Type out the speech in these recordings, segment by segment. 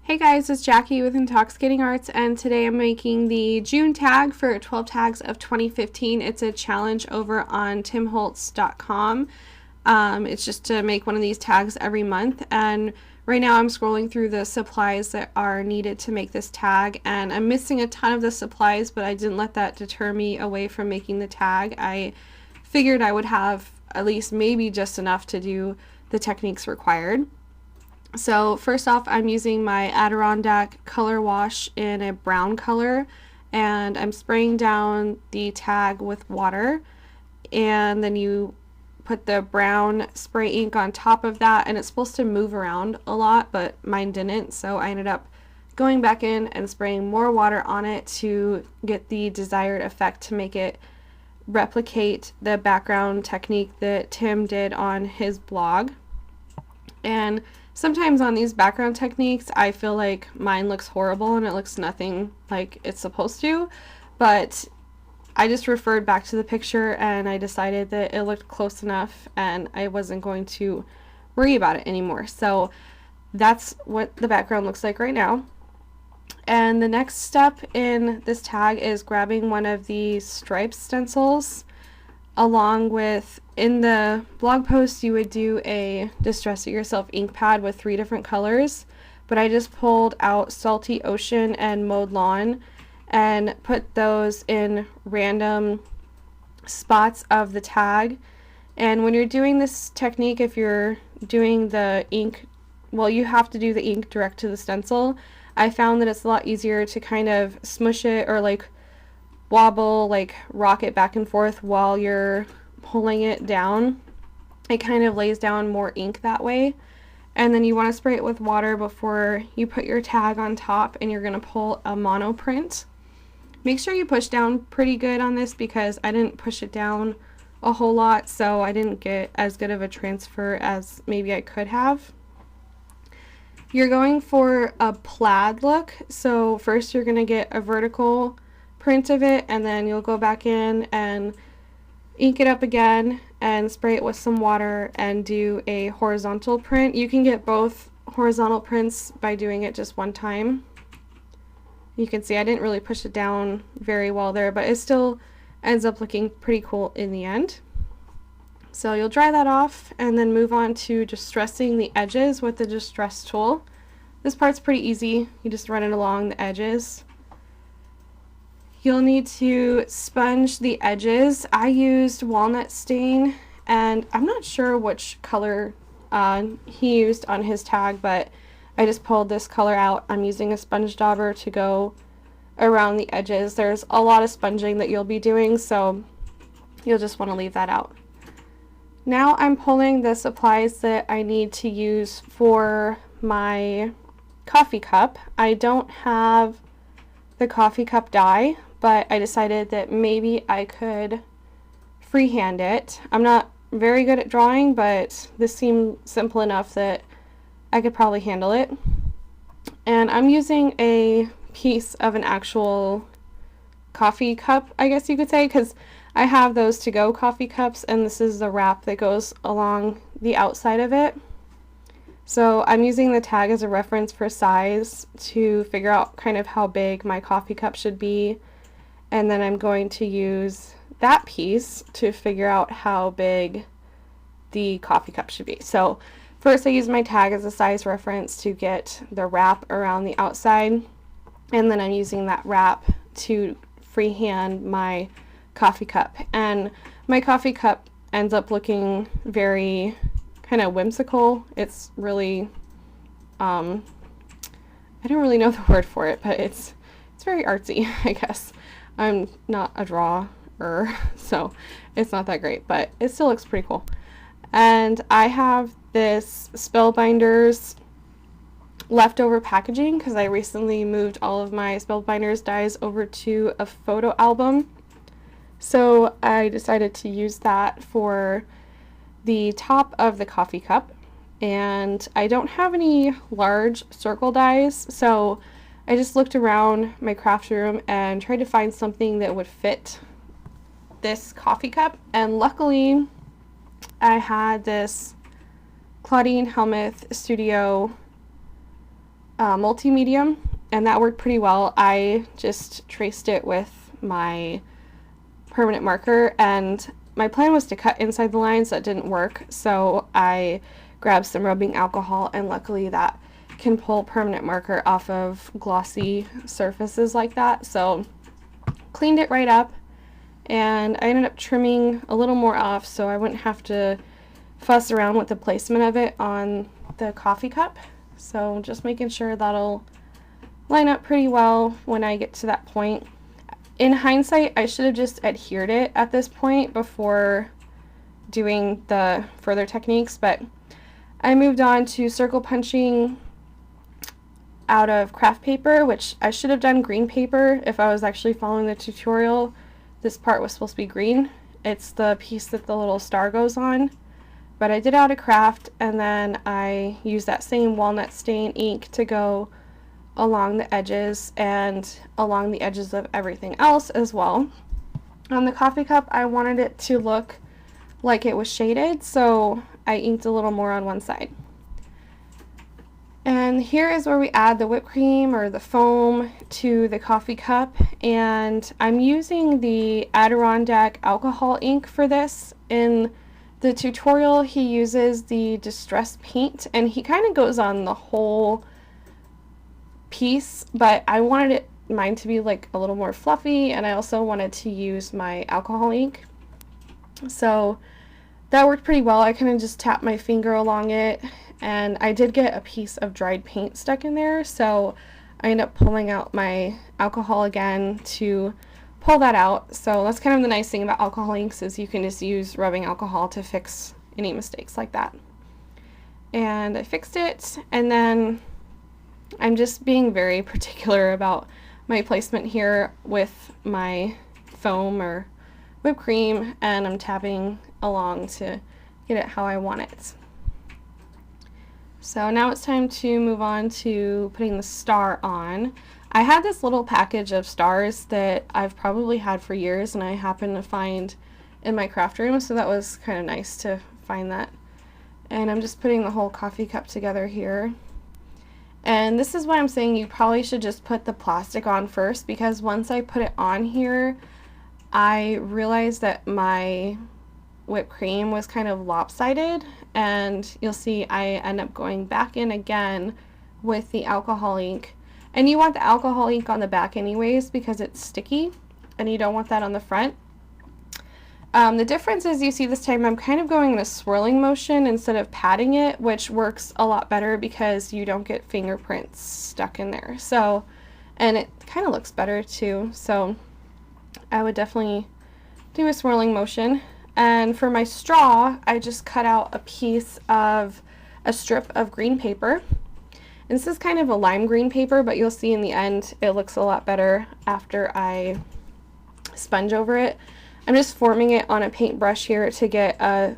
Hey guys, it's Jackie with Intoxicating Arts, and today I'm making the June tag for 12 tags of 2015. It's a challenge over on timholtz.com. It's just to make one of these tags every month, and right now I'm scrolling through the supplies that are needed to make this tag, and I'm missing a ton of the supplies, but I didn't let that deter me away from making the tag. I figured I would have at least maybe just enough to do the techniques required. So first off, I'm using my Adirondack color wash in a brown color, and I'm spraying down the tag with water, and then you put the brown spray ink on top of that, and it's supposed to move around a lot, but mine didn't, so I ended up going back in and spraying more water on it to get the desired effect to make it replicate the background technique that Tim did on his blog. And sometimes on these background techniques, I feel like mine looks horrible and it looks nothing like it's supposed to, but I just referred back to the picture and I decided that it looked close enough and I wasn't going to worry about it anymore. So that's what the background looks like right now. And the next step in this tag is grabbing one of the stripe stencils, along with, in the blog post you would do a Distress It Yourself ink pad with 3 different colors, but I just pulled out Salty Ocean and Mowed Lawn and put those in random spots of the tag. And when you're doing this technique, if you're doing the ink, well, you have to do the ink direct to the stencil. I found that it's a lot easier to kind of smush it or like wobble, like rock it back and forth while you're pulling it down. It kind of lays down more ink that way. And then you want to spray it with water before you put your tag on top, and you're going to pull a mono print. Make sure you push down pretty good on this because I didn't push it down a whole lot, so I didn't get as good of a transfer as maybe I could have. You're going for a plaid look, so first you're going to get a vertical print of it, and then you'll go back in and ink it up again and spray it with some water and do a horizontal print. You can get both horizontal prints by doing it just one time. You can see I didn't really push it down very well there, but it still ends up looking pretty cool in the end. So you'll dry that off and then move on to distressing the edges with the distress tool. This part's pretty easy. You just run it along the edges. You'll need to sponge the edges. I used Walnut Stain, and I'm not sure which color he used on his tag, but I just pulled this color out. I'm using a sponge dauber to go around the edges. There's a lot of sponging that you'll be doing, so you'll just want to leave that out. Now I'm pulling the supplies that I need to use for my coffee cup. I don't have the coffee cup die, but I decided that maybe I could freehand it. I'm not very good at drawing, but this seemed simple enough that I could probably handle it. And I'm using a piece of an actual coffee cup, I guess you could say, because I have those to-go coffee cups, and this is the wrap that goes along the outside of it. So I'm using the tag as a reference for size to figure out kind of how big my coffee cup should be, and then I'm going to use that piece to figure out how big the coffee cup should be. So first I use my tag as a size reference to get the wrap around the outside, and then I'm using that wrap to freehand my coffee cup. And my coffee cup ends up looking very kind of whimsical. It's really, I don't really know the word for it, but it's very artsy, I guess. I'm not a drawer, so it's not that great, but it still looks pretty cool. And I have this Spellbinders leftover packaging because I recently moved all of my Spellbinders dies over to a photo album. So I decided to use that for the top of the coffee cup, and I don't have any large circle dies, so I just looked around my craft room and tried to find something that would fit this coffee cup, and luckily I had this Claudine Helmuth Studio multi-medium, and that worked pretty well. I just traced it with my permanent marker, and my plan was to cut inside the lines. That didn't work, so I grabbed some rubbing alcohol, and luckily that can pull permanent marker off of glossy surfaces like that. So cleaned it right up, and I ended up trimming a little more off so I wouldn't have to fuss around with the placement of it on the coffee cup. So just making sure that'll line up pretty well when I get to that point. In hindsight, I should have just adhered it at this point before doing the further techniques, but I moved on to circle punching out of craft paper, which I should have done green paper if I was actually following the tutorial. This part was supposed to be green. It's the piece that the little star goes on, but I did out of craft, and then I used that same walnut stain ink to go along the edges and along the edges of everything else as well. On the coffee cup, I wanted it to look like it was shaded, so I inked a little more on one side. And here is where we add the whipped cream or the foam to the coffee cup, and I'm using the Adirondack alcohol ink for this. In the tutorial, he uses the Distress paint, and he kind of goes on the whole piece, but I wanted mine to be like a little more fluffy, and I also wanted to use my alcohol ink. So that worked pretty well. I kind of just tapped my finger along it, and I did get a piece of dried paint stuck in there, so I ended up pulling out my alcohol again to pull that out. So that's kind of the nice thing about alcohol inks, is you can just use rubbing alcohol to fix any mistakes like that. And I fixed it, and then I'm just being very particular about my placement here with my foam or whipped cream, and I'm tapping along to get it how I want it. So now it's time to move on to putting the star on. I had this little package of stars that I've probably had for years, and I happened to find in my craft room, so that was kind of nice to find that. And I'm just putting the whole coffee cup together here. And this is why I'm saying you probably should just put the plastic on first, because once I put it on here, I realized that my whipped cream was kind of lopsided, and you'll see I end up going back in again with the alcohol ink. And you want the alcohol ink on the back anyways because it's sticky, and you don't want that on the front. The difference is, you see this time I'm kind of going in a swirling motion instead of patting it, which works a lot better because you don't get fingerprints stuck in there. So, and it kind of looks better too, so I would definitely do a swirling motion. And for my straw, I just cut out a piece of a strip of green paper. And this is kind of a lime green paper, but you'll see in the end it looks a lot better after I sponge over it. I'm just forming it on a paintbrush here to get a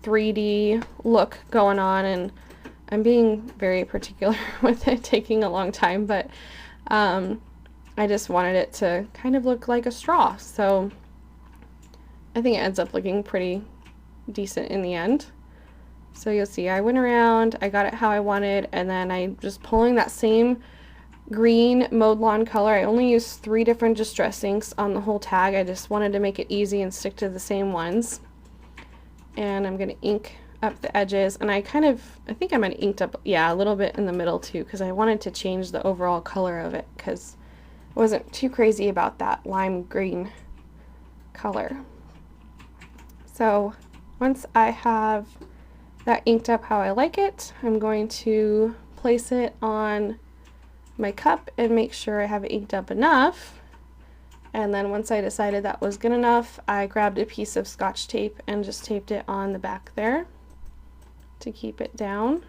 3D look going on, and I'm being very particular with it taking a long time, but I just wanted it to kind of look like a straw, so I think it ends up looking pretty decent in the end. So you'll see I went around, I got it how I wanted, and then I just pulling that same green Mowed Lawn color. I only used 3 different Distress inks on the whole tag. I just wanted to make it easy and stick to the same ones. And I'm going to ink up the edges, and I think I might have inked up, yeah, a little bit in the middle too, because I wanted to change the overall color of it because I wasn't too crazy about that lime green color. So once I have that inked up how I like it, I'm going to place it on my cup and make sure I have it inked up enough. And then once I decided that was good enough, I grabbed a piece of Scotch tape and just taped it on the back there to keep it down.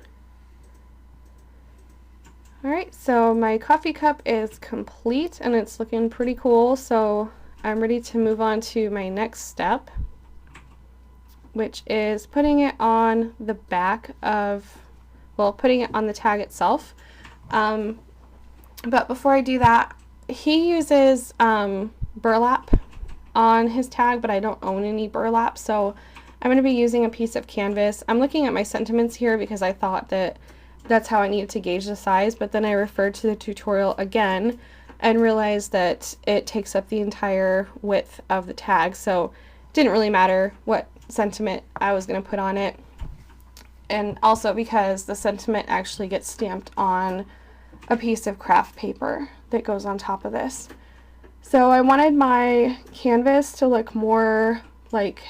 Alright, so my coffee cup is complete and it's looking pretty cool, so I'm ready to move on to my next step, which is putting it on the back of, well, putting it on the tag itself. But before I do that, he uses burlap on his tag, but I don't own any burlap, so I'm going to be using a piece of canvas. I'm looking at my sentiments here because I thought that that's how I needed to gauge the size, but then I referred to the tutorial again and realized that it takes up the entire width of the tag, so it didn't really matter what sentiment I was going to put on it. And also because the sentiment actually gets stamped on a piece of craft paper that goes on top of this. So I wanted my canvas to look more like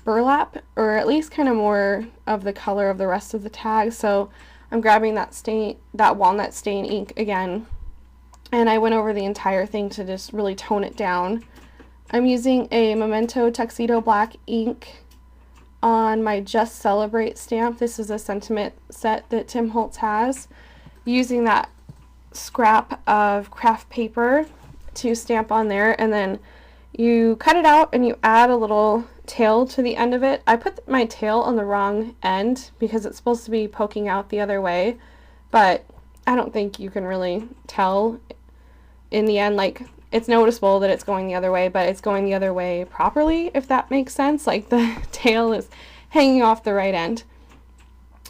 burlap, or at least kind of more of the color of the rest of the tag. So I'm grabbing that walnut stain ink again, and I went over the entire thing to just really tone it down. I'm using a Memento Tuxedo Black ink on my Just Celebrate stamp. This is a sentiment set that Tim Holtz has, using that scrap of craft paper to stamp on there, and then you cut it out and you add a little tail to the end of it. I put my tail on the wrong end because it's supposed to be poking out the other way, but I don't think you can really tell in the end. Like, it's noticeable that it's going the other way, but it's going the other way properly, if that makes sense. Like, the tail is hanging off the right end,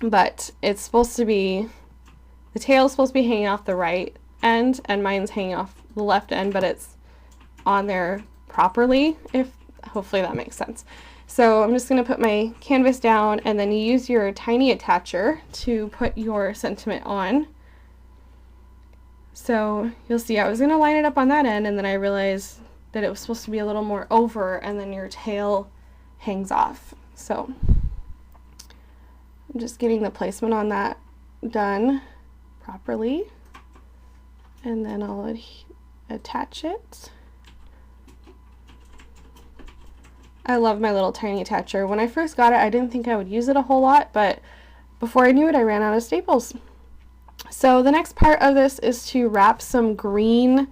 but it's supposed to be, the tail is supposed to be hanging off the right end, and mine's hanging off the left end, but it's on there properly, if hopefully that makes sense. So I'm just going to put my canvas down, and then you use your tiny attacher to put your sentiment on. So you'll see I was going to line it up on that end, and then I realized that it was supposed to be a little more over, and then your tail hangs off. So I'm just getting the placement on that done properly, and then I'll attach it. I love my little tiny attacher. When I first got it, I didn't think I would use it a whole lot, but before I knew it, I ran out of staples. So the next part of this is to wrap some green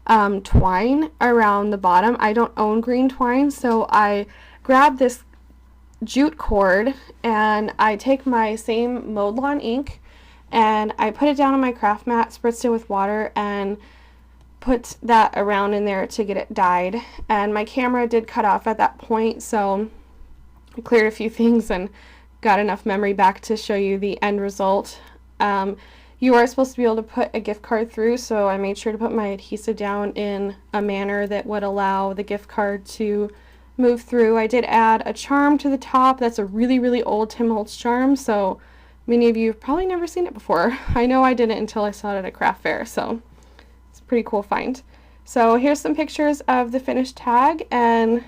twine around the bottom. I don't own green twine, so I grabbed this jute cord, and I take my same Modlon ink, and I put it down on my craft mat, spritzed it with water, and put that around in there to get it dyed. And my camera did cut off at that point, so I cleared a few things and got enough memory back to show you the end result. You are supposed to be able to put a gift card through, so I made sure to put my adhesive down in a manner that would allow the gift card to move through. I did add a charm to the top. That's a really, really old Tim Holtz charm, so many of you have probably never seen it before. I know I didn't until I saw it at a craft fair, so it's a pretty cool find. So here's some pictures of the finished tag, and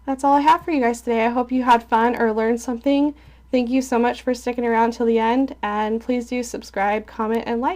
that's all I have for you guys today. I hope you had fun or learned something. Thank you so much for sticking around till the end, and please do subscribe, comment, and like.